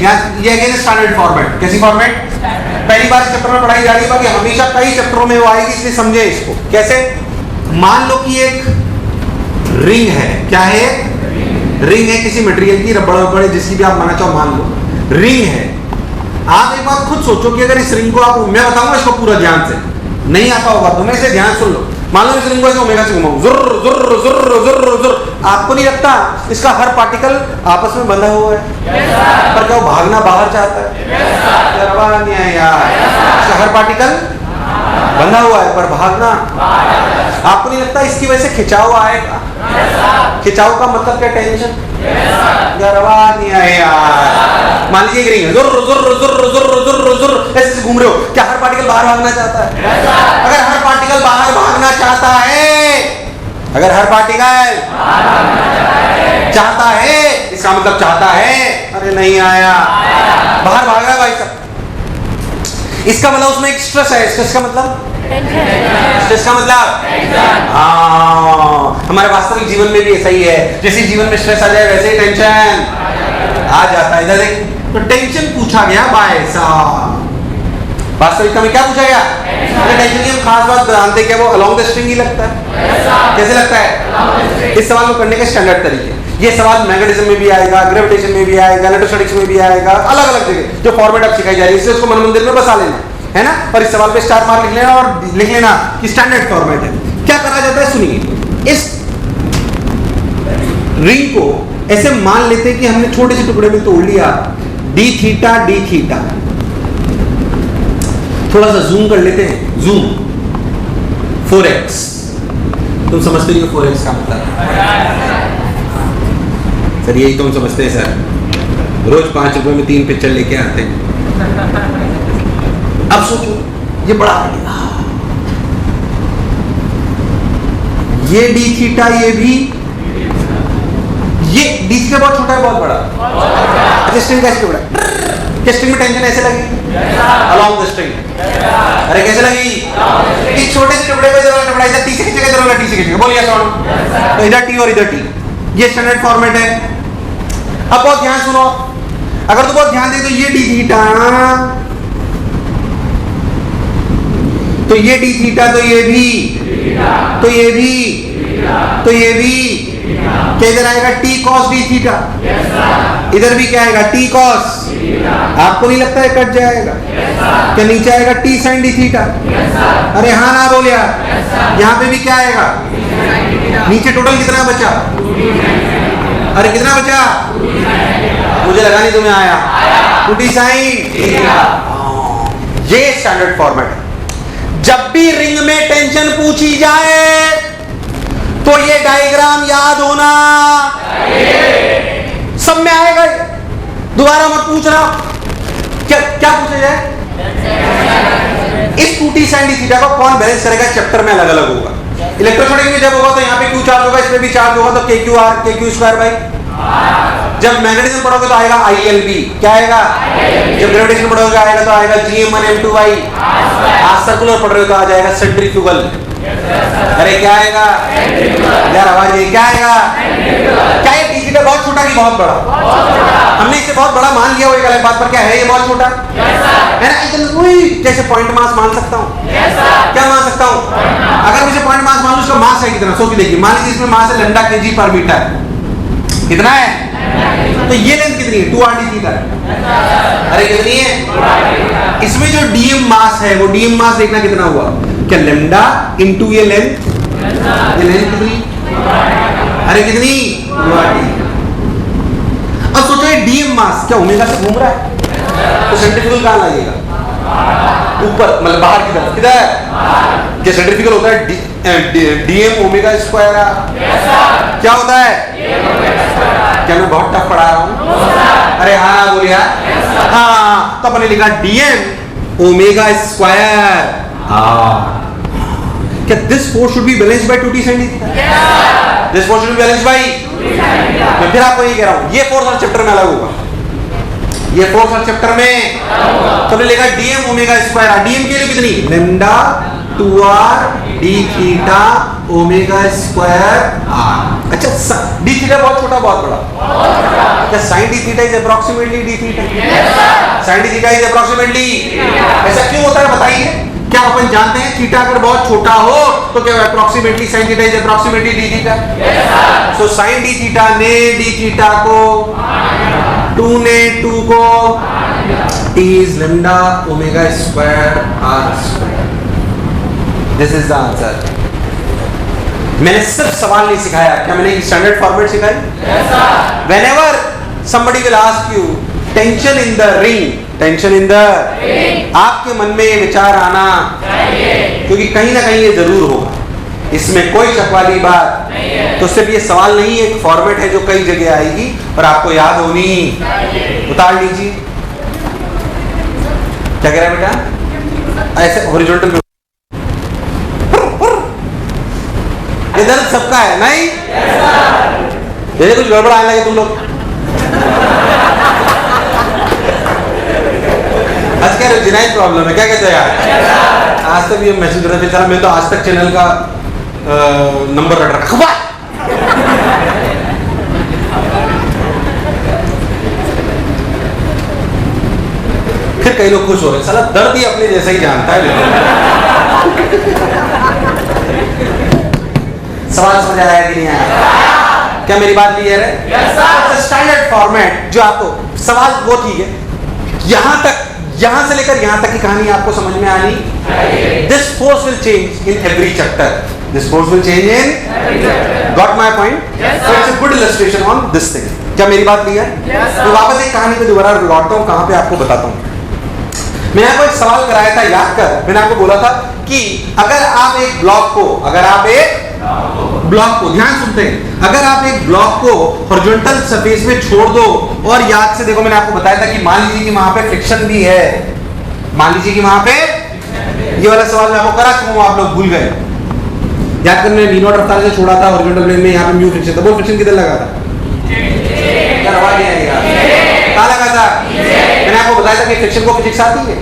ये again standard format. कैसी format? पहली बार इस चैप्टर में पढ़ाई जा रही है, बाकी हमेशा कई चैप्टरों में वो आएगी, इसलिए समझे इसको। कैसे? मान लो कि एक रिंग है। क्या है? रिंग है किसी मटेरियल की, रबड़ वबड़ जिसकी भी आप मानना चाहो मान लो, रिंग है। आप एक बात खुद सोचो कि अगर इस रिंग को आप, मैं बताऊंगा इसको पूरा ध्यान से, नहीं आता होगा तुम्हें, इसे ध्यान सुन लो। मान लो इस रिंग को ऐसे ओमेगा से घुमाऊं, जुर्र जुर्र जुर्र जुर्र जुर्र, आपको नहीं लगता इसका हर पार्टिकल आपस में बंधा हुआ है? पर क्या वो भागना बाहर चाहता है? नहीं है यार, इसका हर पार्टिकल बंधा हुआ है पर भागना, आपको नहीं लगता इसकी वजह से खिंचाव आएगा? खिंचाव का मतलब क्या? टेंशन। नहीं है यार, मान लीजिए एक रिंग है, जुर्र जुर्र जुर्र जुर्र जुर्र जुर्र ऐसे घूम रहे हो, क्या हर पार्टिकल बाहर भागना चाहता है? अगर हर पार्टिकल बाहर भागना चाहता है, अगर हर पार्टिकल चाहता है, इसका मतलब चाहता है, अरे नहीं आया, बाहर भाग रहा है भाई साहब, इसका मतलब उसमें एक स्ट्रेस है। स्ट्रेस का मतलब? स्ट्रेस का मतलब हमारे वास्तविक जीवन में भी ऐसा ही है, जैसे जीवन में स्ट्रेस आ जाए वैसे ही टेंशन आ जाता है। इधर तो टेंशन पूछा गया भाई साहब, वास्तविकता में क्या पूछा गया? टेंशन की हम खास बात जानते क्या, वो अलोंग द स्ट्रिंग ही लगता है। कैसे लगता है? इस सवाल को करने के स्टैंडर्ड तरीके, ये सवाल मैग्नेटिज्म में भी आएगा, ग्रेविटेशन में भी आएगा, इलेक्ट्रोस्टैटिक्स में भी आएगा, अलग अलग जगह जो फॉर्मेट अब सिखाई जा रही है, इससे उसको मन मंदिर में बसा लेना है ना, और इस सवाल पे स्टार मार्क लिख लेना और लिख लेना कि स्टैंडर्ड फॉर्मेट है। क्या करा जाता है सुनिए, इस रिंग को ऐसे मान लेते हैं कि हमने छोटे से टुकड़े में तोड़ लिया, डी थीटा डी थीटा। थोड़ा सा जूम कर लेते हैं, जूम 4x, तुम समझते नहीं हो 4x का मतलब? सर यही तो हम समझते हैं सर, रोज 5 रुपए में 3 पिक्चर लेके आते हैं। अब सोचो ये बड़ा है, ये डी थीटा, ये भी, ये डी थीटा बहुत छोटा है बहुत बड़ा। अच्छा स्ट्रिंग कैसे बड़ा? क्या स्ट्रिंग में टेंशन ऐसे लगी? Along the string. अरे कैसे लगी? इस छोटे से टुकड़े पे जरूरत पड़ा, इधर टी से खींचेगा, जरूरत टी से खींचेगा, बोलिए सर, तो इधर टी और इधर टी, ये स्टैंडर्ड फॉर्मेट है। अब बहुत ध्यान सुनो, अगर तो बहुत ध्यान दे तो ये डी थीटा, तो ये डी थीटा, तो ये भी, तो ये भी, तो ये भी, क्या इधर आएगा? T cos D theta. इधर भी क्या आएगा? T cos. आपको नहीं लगता है कट जाएगा? क्या नीचे आएगा? T sine D theta. अरे हाँ ना बोल यार, यहाँ पे भी क्या आएगा? नीचे टोटल कितना बचा? अरे कितना बचा? मुझे लगा नहीं तुम्हें आया। 2t sign. ये स्टैंडर्ड फॉर्मेट है। जब भी रिंग में टेंशन पूछी जाए तो ये डायग्राम याद होना, सब में आएगा, दोबारा मत पूछना। क्या क्या पूछा जाए? इस 2t sin d थीटा को कौन बैलेंस करेगा? चैप्टर में अलग अलग होगा। इलेक्ट्रोस्टैटिक में जब होगा तो यहाँ पे क्यू चार्ज होगा, इसमें भी चार्ज होगा, तो KQ स्क्वायर बाई। जब मैग्नेटिज्म पढ़ोगे तो आएगा ILB। क्या आएगा? जब ग्रेविटेशन पढ़ोगे आएगा तो आएगा Gm1m2y। आज सर्कुलर पढ़ रहे हो तो आ जाएगा सेंट्रीफ्यूगल। अरे क्या आएगा यार, आवाज ये क्या आएगा? क्या ये डी थीटा बहुत छोटा कि बहुत बड़ा? हमने इसे बहुत बड़ा मान लिया, वो एक अलग बात, पर क्या है ये बहुत छोटा है ना? इतना कैसे पॉइंट मास मान सकता हूँ? क्या मान सकता हूँ? अगर मुझे पॉइंट मास मान लूं, उसका मास है कितना? सो की देखिए, मान लीजिए इसमें मास है लैम्डा kg पर मीटर, कितना है? तो ये लेंथ कितनी है? 2r d theta. अरे कितनी है? इसमें जो dm मास है वो dm मास देखना कितना हुआ? क्या लैम्डा इनटू ये लेंथ, ये लेंथ कितनी? अरे कितनी? 2r। अब सोचो ये dm मास क्या ओमेगा से घूम रहा है, तो सेंट्रीफ्यूगल कहां लगेगा? ऊपर, मतलब बाहर की तरफ। किधर? क्या सेंट्रीफ्यूगल होता है dm ओमेगा स्क्वायर। क्या होता है? क्या मैं बहुत टफ पढ़ा रहा हूँ? अरे हाँ बोलिए हाँ। तो अपने लिखा dm ओमेगा स्क्वायर। क्या this force should be balanced bye 2t sin d theta? This force should be balanced bye. मैं फिर आपको ये कह रहा हूँ, ये फोर्स हर चैप्टर में अलग होगा, ये फोर्स हर चैप्टर में। तो हमने लिखा dm ओमेगा स्क्वायर। dm के लिए कितनी? Lambda 2r d theta omega square r। अच्छा डी थीटा बहुत छोटा बहुत बड़ा? क्या sin d theta is approximately d theta? sin d theta is approximately, ऐसा क्यों होता है बताइए? क्या अपन जानते हैं थीटा अगर बहुत छोटा हो तो क्या approximately sin theta is approximately d theta? So sin d theta ने d theta को 2 ने 2 को t is lambda omega square r square. This is the answer. मैंने सिर्फ सवाल नहीं सिखाया, क्या मैंने स्टैंडर्ड फॉर्मेट सिखाई? Whenever somebody will ask you tension in the ring, tension in the ring, आपके मन में ये विचार आना चाहिए, क्योंकि कहीं ना कहीं ये जरूर होगा, इसमें कोई शक वाली बात नहीं है। तो सिर्फ ये सवाल नहीं, एक फॉर्मेट है जो कई जगह आएगी और आपको याद होनी चाहिए। उतार लीजिए, क्या कह रहा है बेटा? ऐसे हॉरिजॉन्टल ये दर्द सबका है नहीं? ये कुछ गड़बड़ आने लगे तुम लोग। आज क्या जेन्युइन प्रॉब्लम है, क्या कहते हो यार? आज तक ये मैसेज कर रहे थे, मैं तो आज तक चैनल का नंबर रट रखा। फिर कई लोग खुश हो रहे हैं, साला दर्द ही अपने जैसा ही जानता है। सवाल समझ आया कि नहीं आया? क्या मेरी बात क्लियर है? yes, स्टैंडर्ड फॉर्मेट जो आपको सवाल वो ठीक है, यहां से लेकर यहां तक की कहानी आपको समझ में आनी चाहिए। This force will change in every chapter, this force will change in, got my point? So it's a good illustration on this thing. क्या मेरी बात क्लियर? तो वापस एक कहानी पे दोबारा लौटता हूं, कहां पे आपको बताता हूं। मैंने आपको एक सवाल कराया था, याद कर, मैंने आपको बोला था कि अगर आप एक ब्लॉक को ध्यान सुनते हैं, अगर आप एक ब्लॉक को हॉरिजॉन्टल सरफेस में छोड़ दो और याद से देखो, मैंने आपको बताया था कि मान लीजिए कि वहां पे फ्रिक्शन भी है, मान लीजिए कि वहां पे, ये वाला सवाल मैं आपको करा चुका हूं, आप लोग भूल गए। याद करने v नॉट रफ्तार से छोड़ा था हॉरिजॉन्टल प्लेन में, यहाँ पे म्यू फ्रिक्शन था, वो फ्रिक्शन किधर लगा था? क्या आवाज नहीं आएगा? कहाँ लगा था? मैंने आपको बताया था कि फ्रिक्शन को फिजिक्स आती है,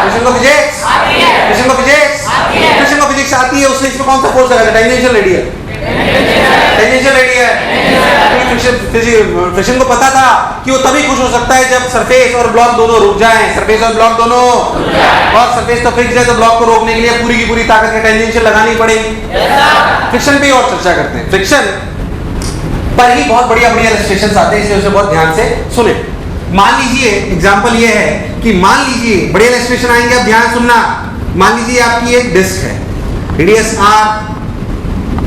फ्रिक्शन को फिजिक्स आती है, फ्रिक्शन को फिजिक्स आती है, फ्रिक्शन को फिजिक्स आती है। उसने इसमें कौन सा फोर्स लगा था? Tangential radial, tangential radial. Friction को पता था कि वो तभी खुश हो सकता है जब सरफेस और ब्लॉक दोनों रुक जाएं, सरफेस और ब्लॉक दोनों, और सरफेस तो फिक्स है तो ब्लॉक को रोकने के लिए पूरी की पूरी ताकत के टेंजेंशियल लगानी पड़ेगी। फ्रिक्शन पे और चर्चा करते हैं, फ्रिक्शन पर ही बहुत बढ़िया बढ़िया इलस्ट्रेशंस आते हैं, इसलिए उसे बहुत ध्यान से सुने। मान लीजिए एग्जांपल ये है कि मान लीजिए बढ़िया इलस्ट्रेशन आएंगे, आप ध्यान सुनना। मान लीजिए आपकी एक डिस्क है, रेडियस r,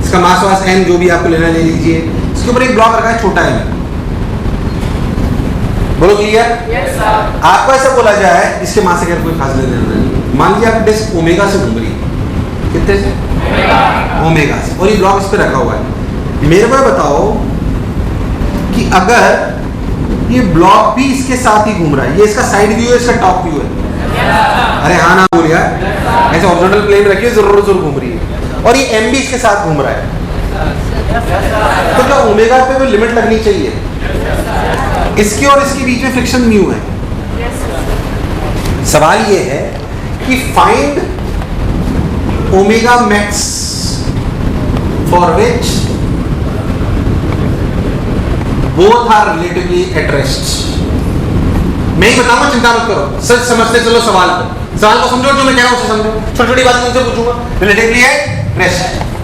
इसका मास वास n, जो भी आपको लेना ले लीजिए, इसके ऊपर एक ब्लॉक रखा है छोटा m। बोलो क्लियर? yes, sir। आपको ऐसा बोला जाए, इसके मास से अगर कोई खास लेना नहीं, मान लीजिए आपकी डिस्क ओमेगा से घूम रही है, कितने से? ओमेगा से, और ये ब्लॉक इस पे रखा हुआ है। मेरे को बताओ कि अगर ये ब्लॉक भी इसके साथ ही घूम रहा है, ये इसका साइड व्यू है, इसका टॉप व्यू है? अरे हाँ ना बोल यार, ऐसे हॉरिजॉन्टल प्लेन में रखिए, जरूर जरूर घूम रही है, और ये एम भी इसके साथ घूम रहा है, तो क्या ओमेगा पे कोई लिमिट लगनी चाहिए? इसके और इसके बीच में फ्रिक्शन म्यू है। सवाल ये है कि find omega max for which both are relatively at rest। मैं ही बताऊंगा, चिंता मत करो, सच समझते चलो सवाल को समझो, जो मैं कह रहा हूं उसे समझो, छोटी छोटी बातें तुमसे पूछूंगा। रिलेटिवली एट रेस्ट,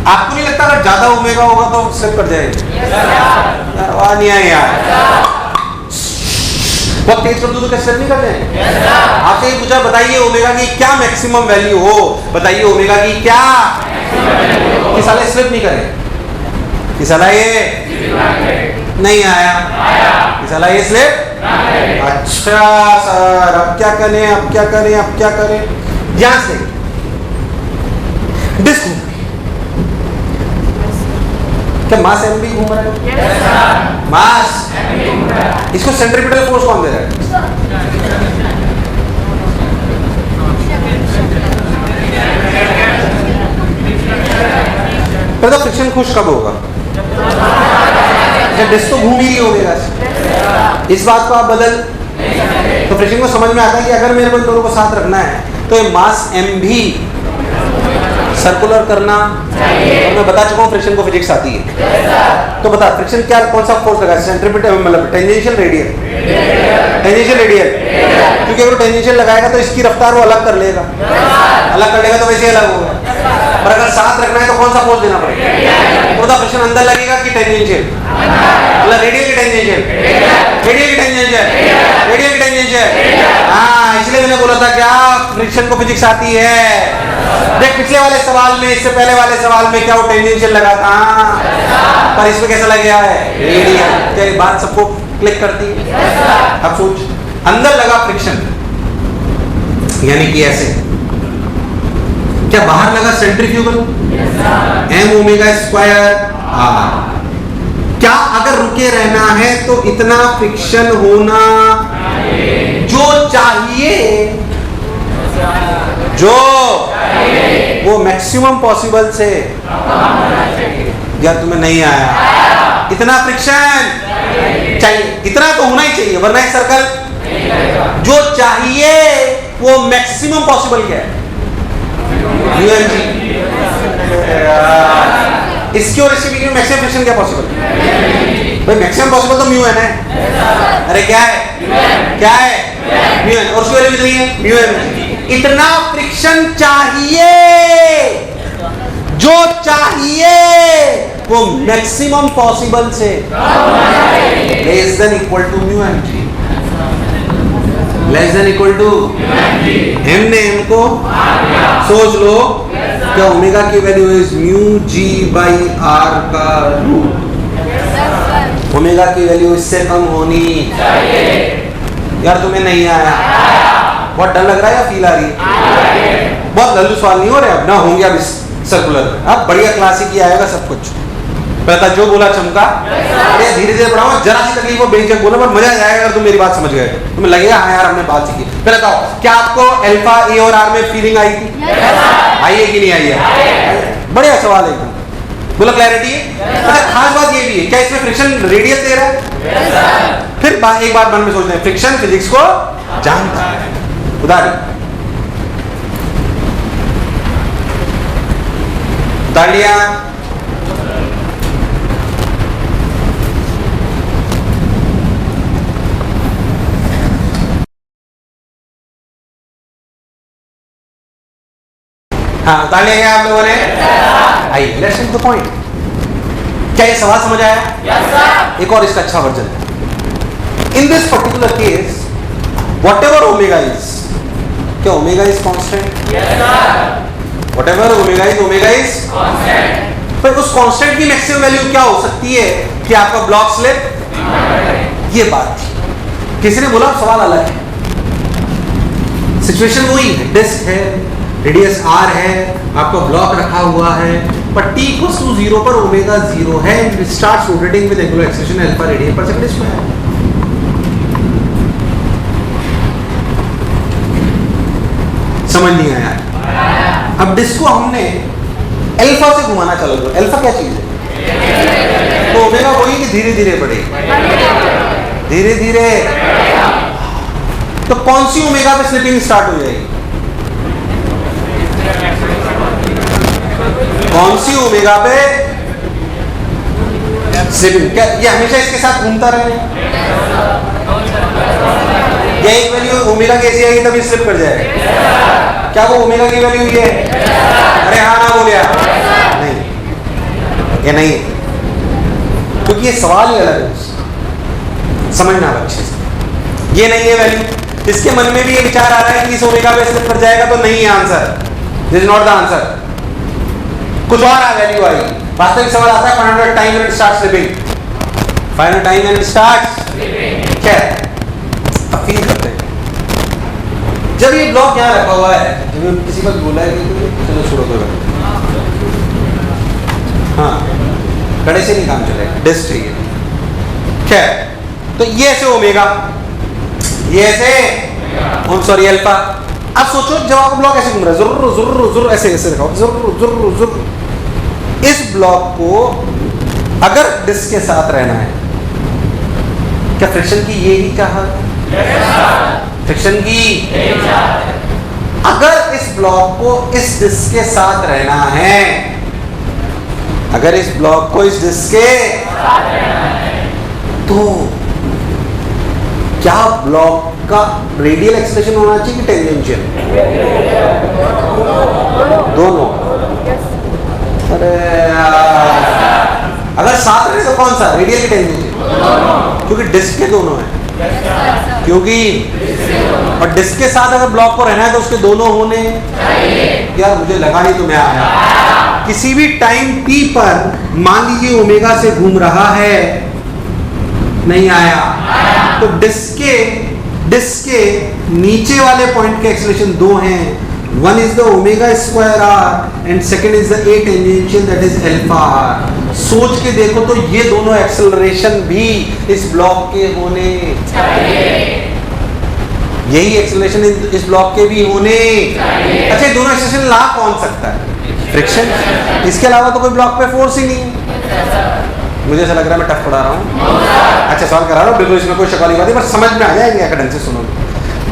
आपको नहीं लगता अगर ज्यादा ओमेगा होगा तो स्लिप कर जाएगा? आवाज नहीं आई यार, बहुत तेज कर दूं तो क्या स्लिप नहीं कर जाएगा? आपसे ये पूछा, बताइए ओमेगा की क्या मैक्सिमम वैल्यू हो, बताइए ओमेगा की क्या, कि साले स्लिप नहीं करे, कि साला ये नहीं आया, साला ये स्लिप। अच्छा सर, अब क्या करें, अब क्या करें, अब क्या करें? ध्यान से, डिस्क क्या मास एम भी घूम रहा है? मास, इसको सेंट्रीपिटल फोर्स कौन दे रहा है? तो फ्रिक्शन खुश कब होगा? जब डिस्क तो घूम ही नहीं होगा। इस बात को आप बदल, तो फ्रिक्शन को समझ में आता है कि अगर मेरे को दोनों को साथ रखना है तो ये मास m भी सर्कुलर करना चाहिए। और मैं बता चुका हूँ फ्रिक्शन को फिजिक्स आती है। तो बता फ्रिक्शन क्या, कौन सा फोर्स लगा, सेंट्रीपिटल मतलब टेंजेंशियल रेडियल, टेंजेंशियल रेडियल, क्योंकि अगर टेंजेंशियल लगाएगा तो इसकी रफ्तार वो अलग कर लेगा, अलग कर लेगा तो वैसे अलग होगा। पर अगर साथ रखना है तो कौन सा फोर्स देना पड़ेगा? तो बता फ्रिक्शन अंदर लगेगा कि टेंजेंशियल, मतलब रेडियल की टेंजेंशियल, रेडियल की टेंजेंशियल, रेडियल की टेंजेंशियल। हाँ, इसलिए मैंने बोला था क्या फ्रिक्शन को फिजिक्स आती है। देख पिछले वाले सवाल में, इससे पहले वाले सवाल में क्या वो टेंजेंशियल लगा था, पर इसमें कैसा लग गया है, रेडियल। क्या ये बात सबको क्लिक करती है? अब सोच, अंदर लगा फ्रिक्शन यानी कि ऐसे, क्या बाहर लगा centrifugal, M omega square R. क्या अगर रुके रहना है तो इतना फ्रिक्शन होना जो चाहिए, जो वो मैक्सिमम पॉसिबल से, यार तुम्हें नहीं आया, इतना फ्रिक्शन चाहिए, इतना तो होना ही चाहिए, वरना एक सर्कल जो चाहिए वो मैक्सिमम पॉसिबल क्या है, इसकी और इसके बीच में मैक्सिमम फ्रिक्शन क्या पॉसिबल है? भाई मैक्सिमम पॉसिबल तो म्यू है ना। अरे क्या है, क्या है, म्यू है, और उसकी वैल्यू कितनी है, म्यू है। इतना फ्रिक्शन चाहिए, जो चाहिए वो मैक्सिमम पॉसिबल से less than equal to mu M G, less than equal to M ने एम को सोच लो क्या ओमेगा की value is mu G by R का रूट। ओमेगा की वैल्यू इससे कम होनी चाहिए। यार तुम्हें नहीं आया, बहुत डर लग रहा है या फील आ रही है? बहुत लल्लू सवाल नहीं हो रहे अब ना, होंगे अब इस सर्कुलर में। अब बढ़िया क्लासिक ही आएगा सब कुछ। पता जो बोला चमका, धीरे धीरे पढ़ाऊंगा, जरा सी तकलीफ हो बेझिझक बोलना, पर मजा आएगा अगर तुम मेरी बात समझ गए। तुम्हें लगेगा हाँ यार हमने बात सीखी। फिर बताओ क्या आपको अल्फा ए और आर में फीलिंग आई थी? आई है कि नहीं आई है? बढ़िया सवाल है एकदम, बोला क्लैरिटी है। अच्छा खास बात ये भी है, क्या इसमें फ्रिक्शन रेडियल दे रहा है? फिर एक बात मन में सोचते हैं, फ्रिक्शन फिजिक्स को जानता है। उदाहरण तालियां, हाँ उतार लिया आप लोगों ने। आइए लेट्स गेट द पॉइंट। क्या ये सवाल समझ आया? yes, sir. एक और इसका अच्छा वर्जन है। In this particular case whatever omega is, क्या omega is constant? Whatever omega is constant. पर उस कॉन्स्टेंट की मैक्सिमम वैल्यू क्या हो सकती है कि आपका ब्लॉक स्लिप? ये बात थी। किसी ने बोला सवाल अलग है, सिचुएशन वही है, डिस्क है, रेडियस r है, आपका ब्लॉक रखा हुआ है, पर t इक्वल्स टू 0 पर ओमेगा 0 है, it starts rotating with angular acceleration alpha radian per second square. समझ नहीं आया? अब डिस्क को हमने अल्फा से घुमाना चालू करो। अल्फा क्या चीज है? तो ओमेगा वही कि धीरे धीरे बढ़े, धीरे धीरे। तो कौन सी ओमेगा पे स्लिपिंग स्टार्ट हो जाएगी? कौन सी ओमेगा पे स्लिपिंग? क्या ये हमेशा इसके साथ घूमता रहेगा? या एक वैल्यू ओमेगा कैसी आएगी तभी स्लिप कर जाएगा? क्या वो ओमेगा की वैल्यू ये है? अरे हाँ ना बोलिया नहीं, ये नहीं, क्योंकि ये सवाल ही अलग है, समझना अच्छे से। ये नहीं है वैल्यू, इसके मन में भी ये विचार आ रहा है कि इस ओमेगा पे स्लिप कर जाएगा, तो नहीं है answer, this is not the answer, कुछ और वैल्यू आएगी। वास्तविक सवाल आता है find out time when it starts slipping, find out time when it starts slipping. क्या अब फील करते हैं जब ये ब्लॉक यहाँ रखा हुआ है, जब किसी वक्त बोला है कि चलो छोड़ो कोई बात, हाँ कड़े से नहीं काम चलेगा, डिस्क चाहिए। क्या तो ये ऐसे ओमेगा, ये ऐसे सॉरी अल्फा। अब सोचो जब आपका ब्लॉक ऐसे घूम रहा है, जुर्र जुर्र जुर्र ऐसे ऐसे रखा, जुर्र जुर्र जुर्र। इस ब्लॉक को अगर डिस्क के साथ रहना है, क्या फ्रिक्शन की ये ही चाहत? फ्रिक्शन की अगर इस ब्लॉक को इस डिस्क के साथ रहना है, अगर इस ब्लॉक को इस डिस्क के साथ रहना है, तो क्या ब्लॉक का रेडियल एक्सेलरेशन होना चाहिए कि टेंजेंशियल? दोनों। अरे अगर साथ रहे तो कौन सा, रेडियल की टेंजेंशियल? क्योंकि डिस्क के दोनों है, क्योंकि और डिस्क के साथ अगर ब्लॉक को रहना है तो उसके दोनों होने चाहिए। यार मुझे लगा नहीं तुम्हें आया। किसी भी टाइम t पर मान लीजिए ओमेगा से घूम रहा है, नहीं आया, तो डिस्क के नीचे वाले पॉइंट के एक्सेलरेशन दो हैं, one is the omega square r and second is the a tangential that is alpha r। सोच के देखो तो ये दोनों एक्सेलरेशन भी इस ब्लॉक के होने चाहिए, यही एक्सेलरेशन इस ब्लॉक के भी होने चाहिए। अच्छा, ये दोनों एक्सेलरेशन ला कौन सकता है? फ्रिक्शन। इसके अलावा तो कोई ब्लॉक पे फोर्स ही नहीं है। मुझे ऐसा लग रहा है मैं टफ पढ़ा रहा हूँ। अच्छा सवाल करा रहा हूँ, बिल्कुल इसमें कोई शक वाली बात नहीं, पर समझ में आ जाएंगे अगर ढंग से सुनोगे।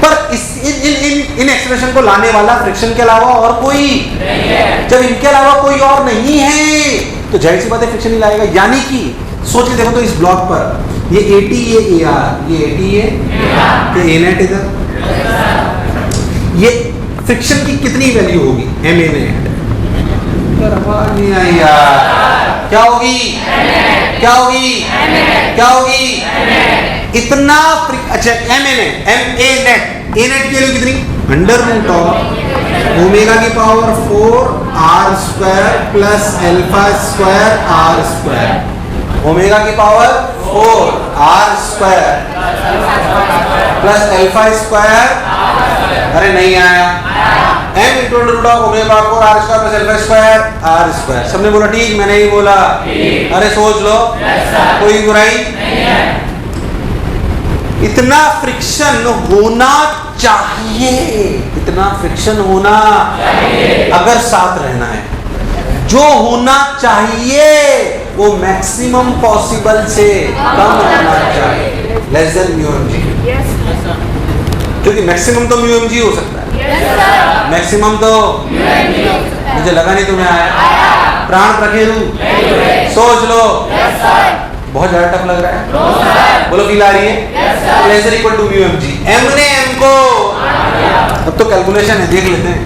पर इस इन एक्सप्रेशन को लाने वाला फ्रिक्शन के अलावा और कोई नहीं है। जब इनके अलावा कोई और नहीं है तो जाहिर सी बात है फ्रिक्शन ही लाएगा। यानी कि सोच के देखो तो इस ब्लॉक पर ये AT, ये AR, ये AT, ये A नेट इधर, ये फ्रिक्शन की कितनी वैल्यू होगी? MA net. आवाज नहीं आई यार, क्या होगी? क्या होगी? क्या होगी? इतना अच्छा MA net, MA net, A net की वैल्यू कितनी? अंडर रूट ऑफ ओमेगा की power 4 r square plus alpha square r square. Omega की power 4 r square plus alpha square, अरे नहीं आया, m into under root of omega power 4 r square plus alpha square r square. सबने बोला ठीक, मैंने ही बोला। अरे सोच लो, कोई बुराई नहीं है। इतना फ्रिक्शन होना चाहिए, इतना फ्रिक्शन होना चाहिए अगर साथ रहना है। जो होना चाहिए वो मैक्सिमम पॉसिबल से कम होना चाहिए, लेस देन μmg। क्योंकि मैक्सिमम तो μmg हो सकता है, मैक्सिमम तो मुझे लगा नहीं तुम्हें आया। प्राण रखे रू, सोच लो। बहुत ज्यादा टफ लग रहा है, बोलो फील आ रही है? Lesser equal to μmg, m ने m को, अब तो कैलकुलेशन है, देख लेते हैं।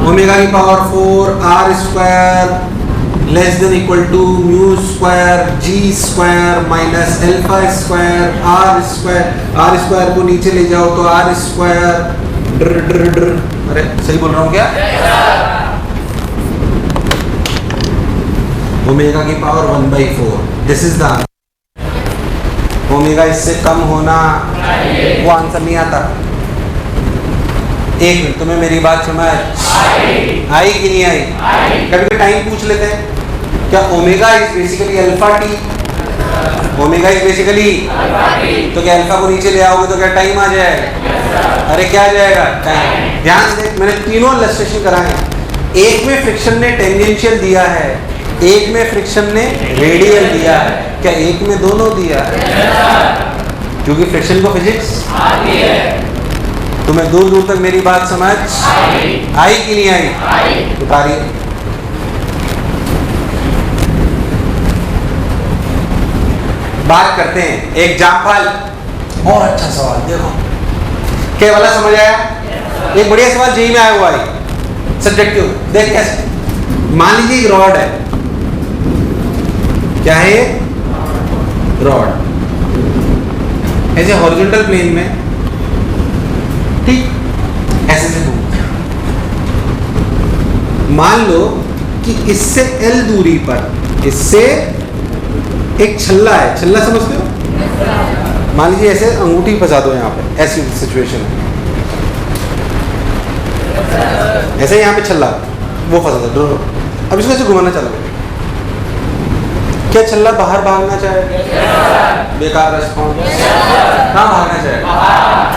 ओमेगा की power 4 r square less than equal to mu square g square minus alpha square r square को नीचे ले जाओ तो r स्क्वायर ड्र ड्र ड्र, अरे सही बोल रहा हूँ क्या? ओमेगा की power 1/4, this is the omega इससे कम होना, वो आंसर नहीं आता। एक मिनट, तुम्हें मेरी बात समझ आई कि नहीं आई? कभी टाइम पूछ लेते हैं क्या? Omega is basically alpha T, omega is basically, तो क्या अल्फा को नीचे ले आओगे तो क्या टाइम आ जाएगा? अरे क्या आ जाएगा? टाइम। ध्यान से, मैंने तीनों इलस्ट्रेशन कराए। एक में फ्रिक्शन ने टेंजेंशियल दिया है, एक में फ्रिक्शन ने रेडियल दिया है, क्या एक में दोनों दिया है? क्योंकि फ्रिक्शन को फिजिक्स आती है। तुम्हें दूर दूर तक मेरी बात समझ आई कि नहीं आई? उतारिए। बात करते हैं एग्जाम्पल। और अच्छा सवाल देखो, क्या वाला समझ आया? एक बढ़िया सवाल जेईई में आया हुआ है, सब्जेक्टिव। देख कैसे, मान लीजिए एक रॉड है, क्या है? रॉड ऐसे हॉरिजॉन्टल प्लेन में, ठीक ऐसे से घूमता है। मान लो कि इससे L दूरी पर, इससे एक छल्ला है, छल्ला समझते हो? मान लीजिए ऐसे अंगूठी फंसा दो यहाँ पे, ऐसी सिचुएशन है, ऐसे यहाँ पे छल्ला वो फंसा दो, अब इसको ऐसे घुमाना चालू। क्या छल्ला बाहर भागना चाहेगा? बेकार रेस्पॉन्स। कहाँ भागना चाहेगा?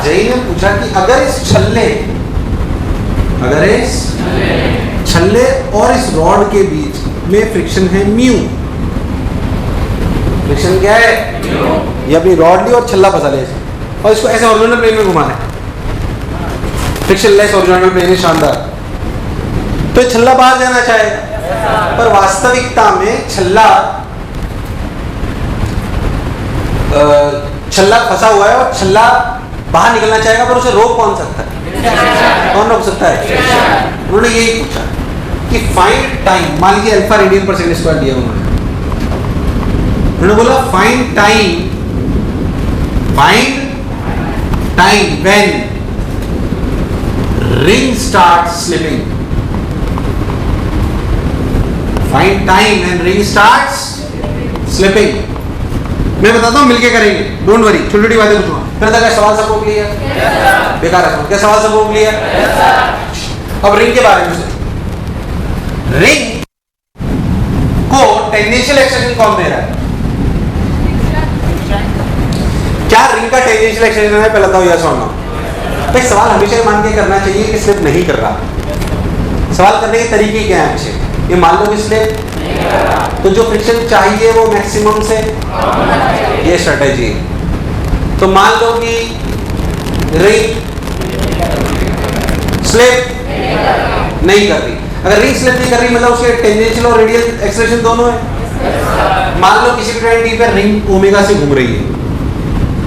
जेईई ने पूछा कि अगर इस छल्ले और इस रॉड के बीच में फ्रिक्शन है म्यू, फ्रिक्शन क्या है? ये अपनी रॉड ली और छल्ला फंसा ले और इसको ऐसे हॉरिजॉन्टल प्लेन में घुमाना है, फ्रिक्शनलेस हॉरिजॉन्टल प्लेन है, शानदार। तो छल्ला बाहर जाना चाहेगा, पर वास्तविकता में छल्ला फंसा हुआ है और छल्ला बाहर निकलना चाहेगा, पर उसे रोक कौन सकता है? कौन रोक सकता है? उन्होंने यही पूछा कि फाइंड टाइम, मान लीजिए alpha radian per second square दिया उन्होंने बोला find time when ring start slipping. Find time when ring start slipping. मैं बताता हूं, मिलके करेंगे, डोंट वरी, छोटी छोटी बातें पूछूंगा। फिर तक सवाल सबको क्लियर? बेकार है क्या सवाल सबको क्लियर? अब रिंग के बारे में, रिंग को टेंजेंशियल एक्सटेंशन कौन दे रहा है? क्या रिंग का टेंजेंशियल एक्सटेंशन है? पहले बताओ यस और नो। भाई सवाल हमेशा मान के करना चाहिए कि स्लिप नहीं कर रहा। सवाल करने के तरीके क्या है अच्छे? ये मान लो कि स्लिप, तो जो फ्रिक्शन चाहिए वो मैक्सिमम से, ये स्ट्रेटेजी। तो मान लो कि रिंग स्लिप नहीं कर रही। अगर रिंग स्लिप नहीं कर रही मतलब उसके टेंजेंशियल और रेडियल एक्सेलरेशन दोनों है। मान लो किसी भी टाइम टी पर रिंग ओमेगा से घूम रही है,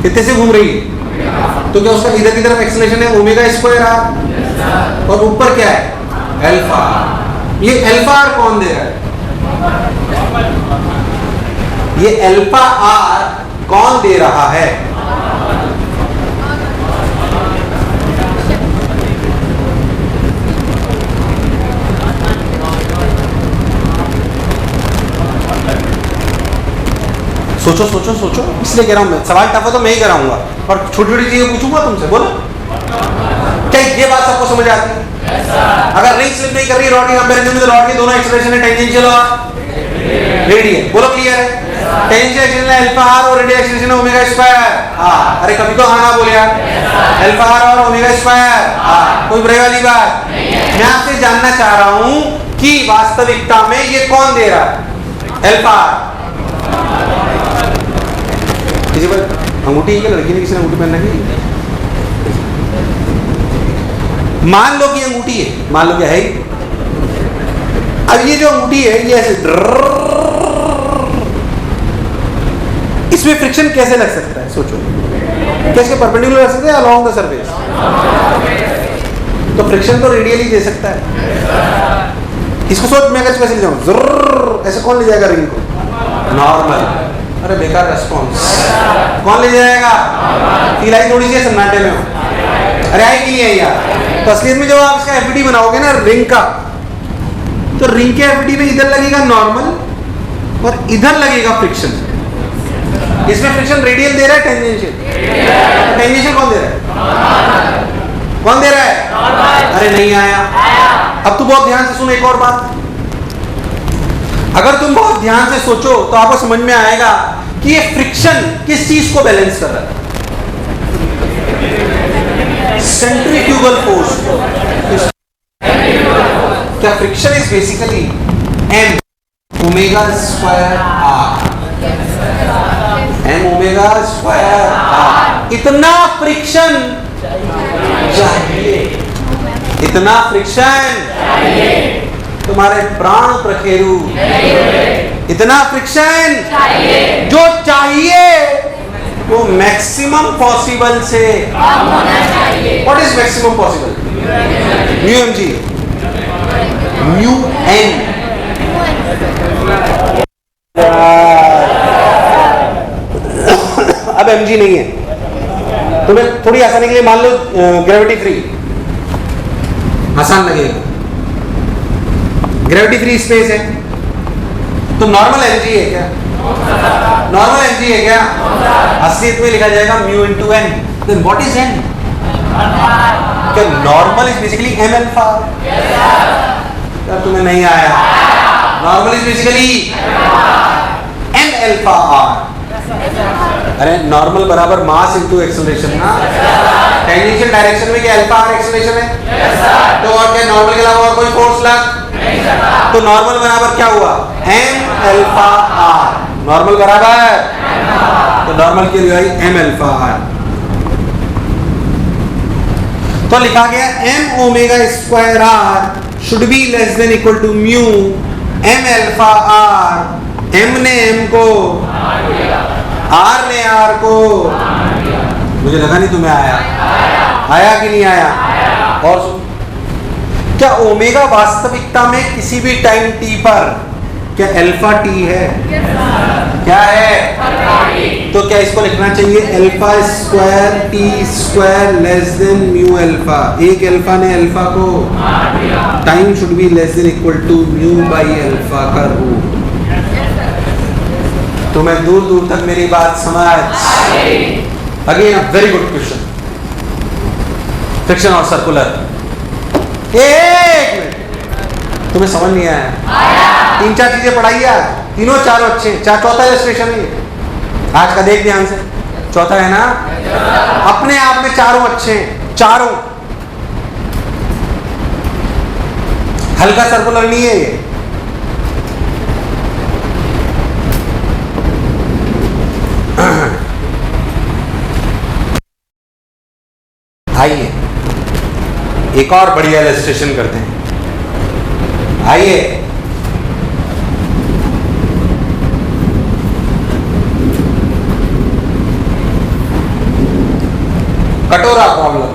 कितने से घूम रही है? तो क्या उसका इधर की तरफ एक्सेलरेशन है ओमेगा स्क्वायर आर, और ऊपर क्या है? अल्फा। ये अल्फा आर कौन दे रहा है? ये अल्फा आर कौन दे रहा है? सोचो सोचो सोचो, इसलिए कह रहा हूं मैं, सवाल टफ है तो मैं ही कराऊंगा और छोटी छोटी चीजें पूछूंगा तुमसे। बोलो, क्या ये बात सबको समझ आती है? अगर रिंग स्लिप नहीं कर रही रॉड के कंपैरिजन में, तो रॉड के दोनों एक्सेलरेशन है टेंजेंशियल और रेडियल। बोलो क्लियर है? टेंजेंशियल एक्सेलरेशन है अल्फा आर और रेडियल एक्सेलरेशन है ओमेगा स्क्वायर। हां, अरे कभी तो हां बोले यार, अल्फा आर और ओमेगा स्क्वायर। हां, कोई बुरी वाली बात नहीं। मैं आपसे जानना चाह रहा हूं कि वास्तविकता में ये कौन दे रहा है? Alpha R. किसी पर अंगूठी है, लड़की ने किसी ने अंगूठी पहन रखी है? मान लो कि अंगूठी है, मान लो क्या है? अब ये जो अंगूठी है ये ऐसे, इसमें फ्रिक्शन कैसे लग सकता है? सोचो, क्या इसके परपेंडिकुलर लग सकता है अलोंग द सरफेस? तो फ्रिक्शन तो रेडियल ही दे सकता है। इसको सोच, मैं अगर कैसे ले जाऊं, जर्र ऐसे कौन ले जाएगा रिंग को? नॉर्मल। अरे बेकार रेस्पॉन्स। कौन ले जाएगा? तिलाई थोड़ी सी सन्नाटे में हो। अरे आई क्यों नहीं आई यार? तो असलियत में जब आप इसका एफडी बनाओगे ना रिंग का, तो रिंग के एफडी में इधर लगेगा नॉर्मल और इधर लगेगा फ्रिक्शन। इसमें फ्रिक्शन रेडियल दे रहा है टेंजेंशियल? टेंजेंशियल कौन दे रहा है? कौन दे रहा है? अरे नहीं आया। अब तू बहुत ध्यान से सुन एक और बात। अगर तुम बहुत ध्यान से सोचो तो आपको समझ में आएगा कि ये फ्रिक्शन किस चीज को बैलेंस कर रहा है? Centrifugal force. क्या friction is basically m omega square r। m omega square r। इतना फ्रिक्शन चाहिए, इतना फ्रिक्शन चाहिए तुम्हारे प्राण प्रखेरु। इतना फ्रिक्शन चाहिए, जो चाहिए वो मैक्सिमम पॉसिबल से कम होना चाहिए। What is maximum possible? Mu M G, mu N. अब एम जी नहीं है, तुम्हें थोड़ी आसानी के लिए मान लो ग्रेविटी फ्री, आसान लगेगा। ग्रेविटी फ्री स्पेस है तो नॉर्मल एनर्जी है क्या? नॉर्मल एनर्जी है क्या? असलियत में लिखा जाएगा mu into N. Then what is N? क्या normal is basically M alpha? क्या तुम्हें नहीं आया? Normal is basically M alpha R. अरे नॉर्मल बराबर मास इनटू एक्सेलरेशन ना। टेंजेंशियल डायरेक्शन में क्या अल्फा आर एक्सेलरेशन है? तो और क्या नॉर्मल के अलावा और कोई फोर्स लग? तो नॉर्मल बराबर क्या हुआ? M alpha are. नॉर्मल बराबर, तो नॉर्मल की वैल्यू आई एम अल्फा आर। तो लिखा गया m omega square r should be less than equal to mu m alpha r। m ने m को, r ने r को, मुझे लगा नहीं तुम्हें आया कि नहीं आया। और क्या ओमेगा वास्तविकता में किसी भी टाइम t पर क्या अल्फा t है? क्या है? तो क्या इसको लिखना चाहिए alpha square T square less than mu alpha. एक अल्फा ने अल्फा को, time should be less than equal to mu by alpha का रूट। तो मैं दूर दूर तक मेरी बात समझ। Again a very good question, friction और सर्कुलर। एक मिनट, तुम्हें समझ नहीं आया? 3-4 चीजें पढ़ाई है, तीनों चारों अच्छे। चौथा इलस्ट्रेशन है आज का, देख ध्यान से। चौथा है ना, अपने आप में चारों अच्छे हैं, चारों। हल्का सर्कुलर नहीं है ये। आइए एक और बढ़िया इलस्ट्रेशन करते हैं। आइए कटोरा प्रॉब्लम,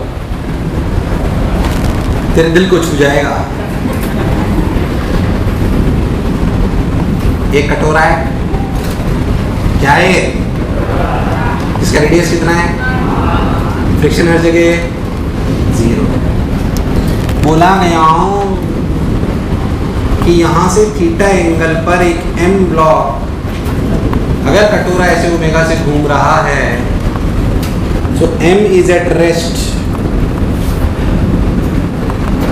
तेरे दिल को छू जाएगा। एक कटोरा है, क्या है? इसका रेडियस कितना है? फ्रिक्शन हर जगह 0। बोला गया कि यहां से थीटा एंगल पर एक m ब्लॉक, अगर कटोरा ऐसे ओमेगा से घूम रहा है, so m is at rest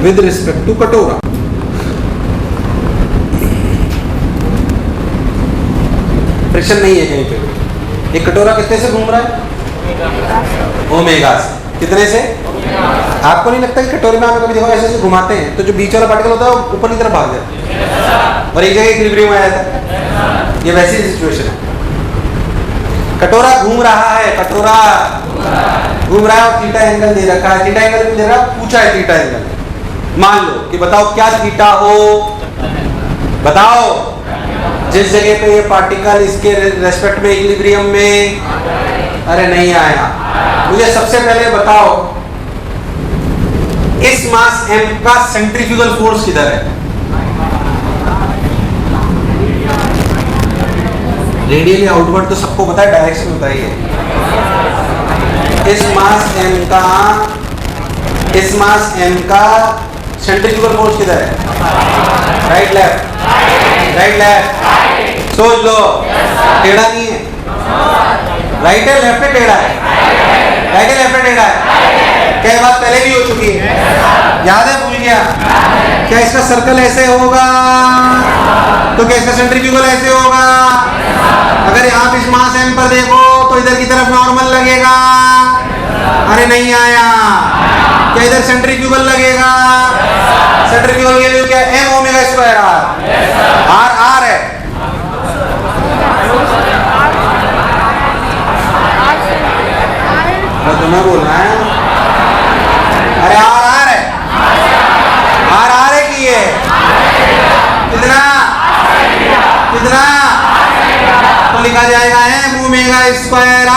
with respect to कटोरा। फ्रिक्शन नहीं है कहीं पे। एक कटोरा कितने से घूम रहा है? ओमेगा से। कितने से? आपको नहीं लगता कि कटोरे में हमें कभी देखो ऐसे घुमाते हैं तो जो बीच वाला पार्टिकल होता है वो ऊपर की तरफ भाग जाता है और एक जगह इक्विलिब्रियम आ जाता है। ये वैसी सिचुएशन है। कटोरा घूम रहा है, कटोरा घूम रहा है और थीटा एंगल दे रखा है। थीटा एंगल भी दे रहा है, पूछा है थीटा एंगल। मान लो कि बताओ क्या थीटा हो, बताओ जिस जगह पे ये पार्टिकल इसके रेस्पेक्ट में इक्विलिब्रियम में, अरे नहीं आया। मुझे सबसे पहले बताओ इस मास m का सेंट्रीफ्यूगल फोर्स किधर है? रेडियली आउटवर्ड तो सबको पता है, डायरेक्शन बताइए। इस मास m का सेंट्रीफ्यूगल फोर्स किधर है? Right left, right left. सोच लो, टेढ़ा नहीं है। राइट है लेफ्ट है टेढ़ा है? राइट है लेफ्ट है टेढ़ा है? क्या ये बात पहले भी हो चुकी है? याद है? भूल गया? क्या इसका सर्कल ऐसे होगा तो क्या इसका सेंट्रीफ्यूगल ऐसे होगा? अगर यहाँ पे इस मास m पर देखो तो इधर की तरफ नॉर्मल लगेगा। अरे नहीं आया। क्या इधर सेंट्रीफ्यूगल लगेगा? सेंट्रीफ्यूगल की वैल्यू क्या है? m omega square r। r है। तो तुम्हें बोलना है, अरे r है, r है कि ये कितना कितना? तो लिखा जाएगा m ओमेगा स्क्वायर r।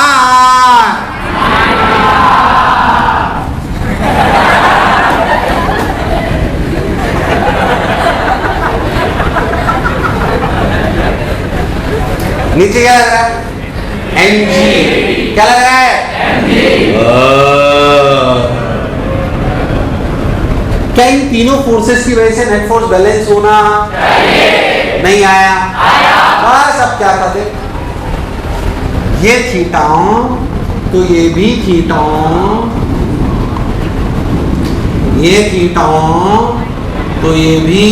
नीचे क्या लग रहा है? mg। क्या लग रहा है? क्या इन तीनों फोर्सेस की वजह से नेट फोर्स बैलेंस होना चाहिए? नहीं आया। बस अब क्या था? ये थीटा तो ये भी थीटा, ये थीटा तो ये भी।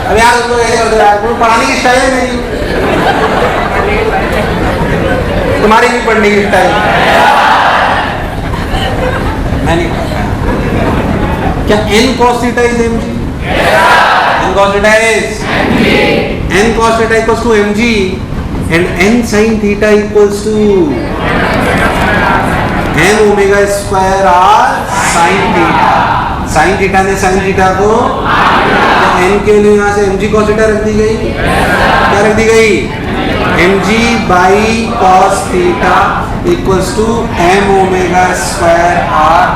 अब यार तुम लोग ऐसे करते यार, पढ़ाने की स्टाइल है मेरी, तुम्हारी भी पढ़ने की स्टाइल। मैं नहीं पढ़ा। क्या n cos theta is mg? n cos theta is n cos theta equals to mg and n sin theta equals to M omega square R sine theta. Sine theta ने साइन थीटा को N के लिए यहाँ से mg cos theta रख दी गई। क्या रख दी गई? mg by cos theta equals to M omega square R.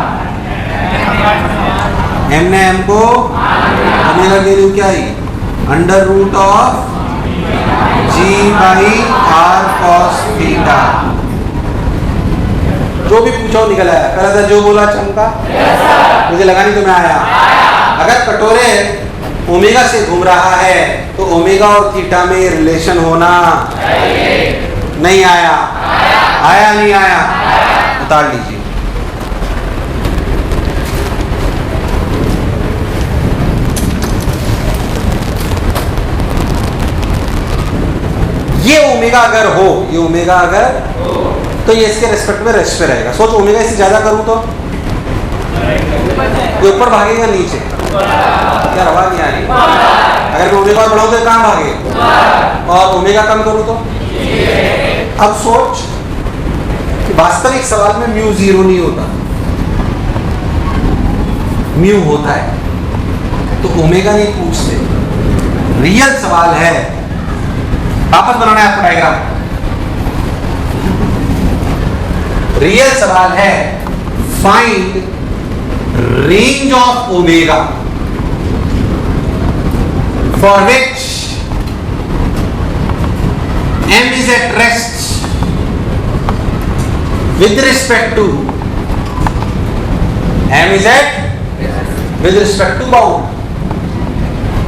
M ने एम को ओमेगा के लिए क्या आई? Under root of g by R cos theta. जो भी पूछा निकल आया। पहला था जो बोला चमका। मुझे लगा नहीं तो मैं आया। अगर कटोरे ओमेगा से घूम रहा है तो ओमेगा और थीटा में रिलेशन होना नहीं आया। आया नहीं आया? उतार लीजिए। ये ओमेगा अगर हो, ये ओमेगा अगर तो ये इसके रेस्पेक्ट में रेस्ट पे रहेगा। सोच ओमेगा इससे ज्यादा करूं तो ये ऊपर भागेगा नीचे। क्या आवाज नहीं आ रही? अगर मैं ओमेगा बढ़ाऊं तो कहां भागे? और ओमेगा कम करूं तो? अब सोच कि वास्तविक सवाल में म्यू जीरो नहीं होता, म्यू होता है। तो ओमेगा नहीं पूछते। रियल सवाल है, वापस बनाना है आपको डायग्राम। रियल सवाल है find range of omega for which m is at rest with respect to m is at with respect to bound।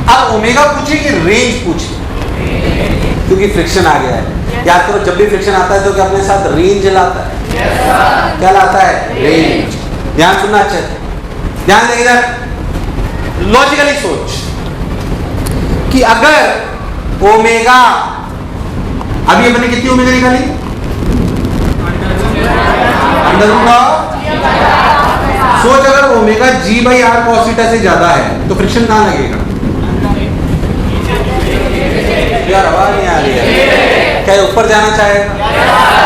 अब ओमेगा पूछे कि रेंज पूछे, क्योंकि फ्रिक्शन आ गया है। याद करो जब भी फ्रिक्शन आता है तो क्या अपने साथ रेंज लाता है? क्या लाता है? रेंज। ध्यान सुनना अच्छे से, ध्यान देंगे इधर। लॉजिकली सोच कि अगर ओमेगा, अभी अपने कितनी ओमेगा निकाली? Under root of. सोच अगर omega g by R cos theta से ज्यादा है तो फ्रिक्शन कहां लगेगा? यार आवाज नहीं आ रही है। क्या ऊपर जाना चाहेगा?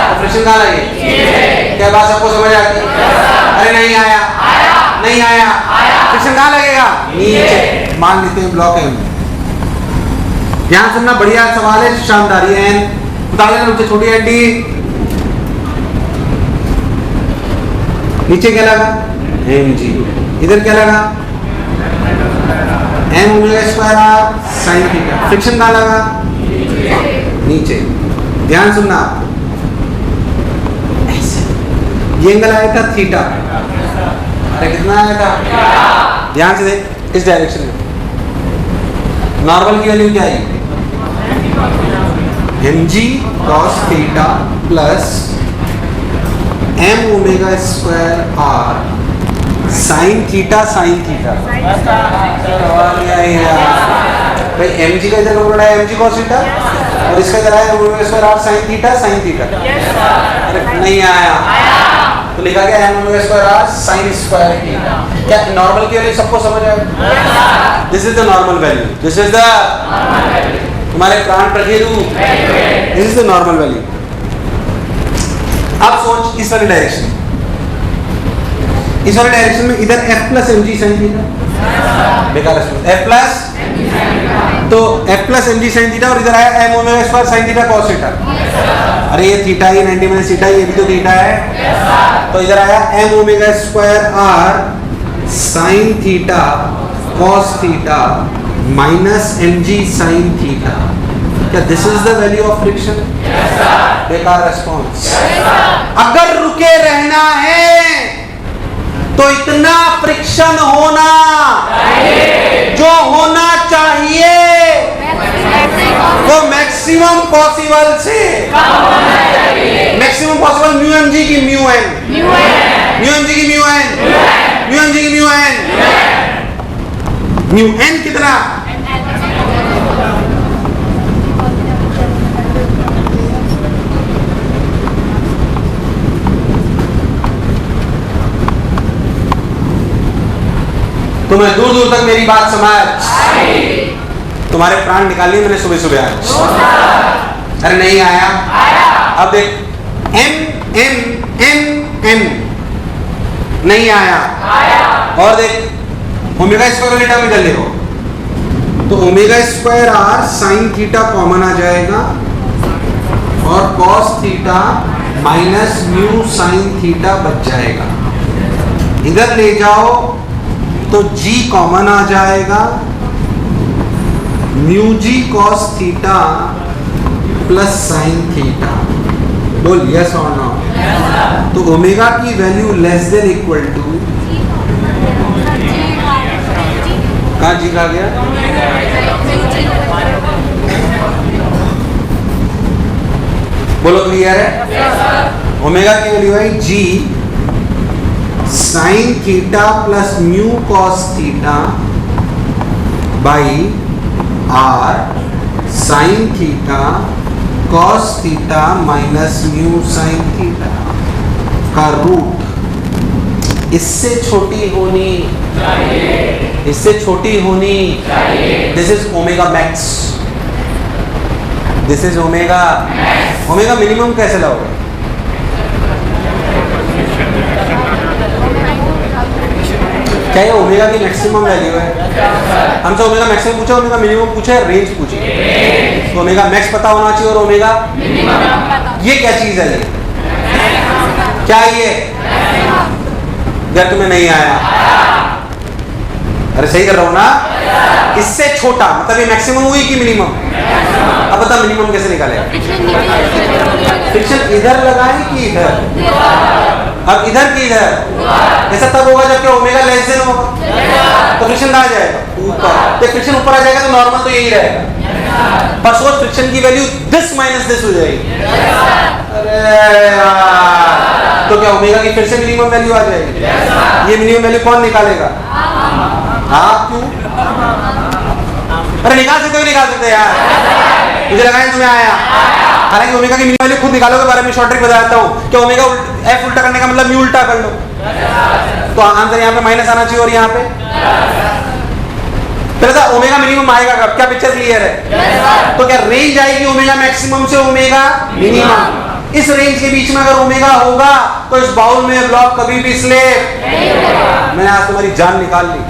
तो फ्रिक्शन कहां लगेगा? क्या बात सबको समझ आती है? अरे नहीं आया, नहीं आया। फ्रिक्शन कहां लगेगा? नीचे। मान लेते हैं ब्लॉक है। ध्यान सुनना, बढ़िया सवाल है, शानदार। एन बता देना नीचे छोटी एंडी, नीचे क्या लगा? mg। इधर क्या लगा? m omega square R sine theta. Friction कहां लगा? नीचे। ध्यान सुनना, ये एंगल आया था थीटा। अरे कितना आया था? ध्यान से देख, इस डायरेक्शन में नॉर्मल की वैल्यू क्या आई? mg cos theta plus m omega square R sine theta sine theta. भाई mg का इधर बोल रहा है mg cos थीटा और इसका इधर आया omega square R sine theta sine theta. अरे नहीं आया तो लिखा गया m omega square R sine square theta. क्या नॉर्मल की वैल्यू सबको समझ आया? This is the normal value. This is the तुम्हारे प्राण प्रखेरु, this is the normal value. अब सोच इस वाली डायरेक्शन, इस वाले डायरेक्शन में इधर f plus mg sine theta, बेकार है f प्लस, तो f plus mg sine theta और इधर आया m omega square sine theta cos theta. अरे ये थीटा ही 90 माइनस थीटा, ये भी तो थीटा है। तो इधर आया m omega square r sine theta cos theta minus mg sine theta. क्या this is the value of friction? बेकार रेस्पॉन्स। अगर रुके रहना है तो इतना फ्रिक्शन होना जो होना चाहिए वो मैक्सिमम पॉसिबल से maximum possible mu M G की mu N, mu M G की mu N, mu M G की म्यू एन, म्यू एन कितना? तुम्हें दूर दूर तक मेरी बात समझ, तुम्हारे प्राण निकाल लिए मैंने सुबह सुबह आज। अरे नहीं आया, अब देख m m m m नहीं आया? और देख ओमेगा स्क्वायर वाली टर्म इधर ले लो, तो omega square R sine theta common आ जाएगा और cos theta minus mu sine theta बच जाएगा। इधर ले जाओ तो जी कॉमन आ जाएगा, mu G cos theta plus sine theta. बोल यस और नो? तो ओमेगा की value less than equal to, कहाँ जी कहा गया? बोलो क्लियर है? ओमेगा की वैल्यू है G sine theta plus mu cos theta by R sine theta cos theta minus mu sine theta का रूट इससे छोटी होनी चाहिए, इससे छोटी होनी चाहिए। This is omega max, this is omega. Omega minimum कैसे लाओगे? क्या ये ओमेगा की मैक्सिमम वैल्यू है? हमसे ओमेगा मैक्सिमम पूछा, ओमेगा मिनिमम पूछा, रेंज पूछी। तो ओमेगा मैक्स पता होना चाहिए और ओमेगा ये क्या चीज है? ये क्या ये? यार तुम्हें नहीं आया? अरे सही कर रहा हूं ना? इससे छोटा मतलब ये मैक्सिमम हुई कि मिनिमम? अब बता मिनिमम कैसे निकालेगा? फ्रिक्शन इधर लगाए कि इधर? अब इधर की इधर ऐसा तब होगा जबकि ओमेगा लेस देन होगा, तो फ्रिक्शन कहाँ जाएगा? ऊपर। तो फ्रिक्शन ऊपर आ जाएगा तो नॉर्मल तो यही रहेगा, पर सोच फ्रिक्शन की वैल्यू दिस माइनस दिस हो जाएगी। अरे यार, तो क्या ओमेगा की फिर से मिनिमम वैल्यू आ जाएगी? ये मिनिमम वैल्यू कौन निकालेगा? आप। क्यों? अरे निकाल सकते हो, निकाल सकते यार, मुझे लगा तुम्हें आया। हालांकि ओमेगा की मिनिमम वैल्यू खुद निकालो के बारे में शॉर्ट ट्रिक बताता हूं कि ओमेगा एफ उल्टा करने का मतलब म्यू उल्टा कर लो, तो आंसर यहाँ पे माइनस आना चाहिए और यहाँ पे फिर था ओमेगा मिनिमम आएगा कब? क्या पिक्चर क्लियर है? तो क्या रेंज आएगी ओमेगा मैक्सिमम से ओमेगा मिनिमम? इस रेंज के बीच में अगर ओमेगा होगा तो इस बाउल में ब्लॉक कभी भी स्लिप नहीं होगा। मैंने आज तुम्हारी जान निकाल ली।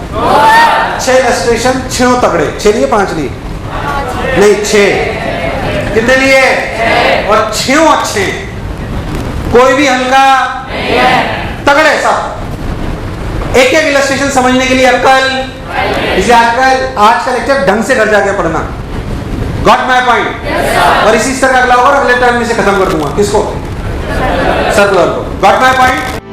6 इलस्ट्रेशन, 6 तगड़े, 6 लिए 5 लिए नहीं 6, कितने लिए? और 6 अच्छे, कोई भी हल्का तगड़े सब। एक एक इलस्ट्रेशन समझने के लिए अक्ल, इसलिए आज का लेक्चर ढंग से घर जाके पढ़ना। Got my point? और इसी तरह अगला होगा, अगले टर्म में से खत्म कर दूंगा। किसको? सर्कुलर को। Got my point?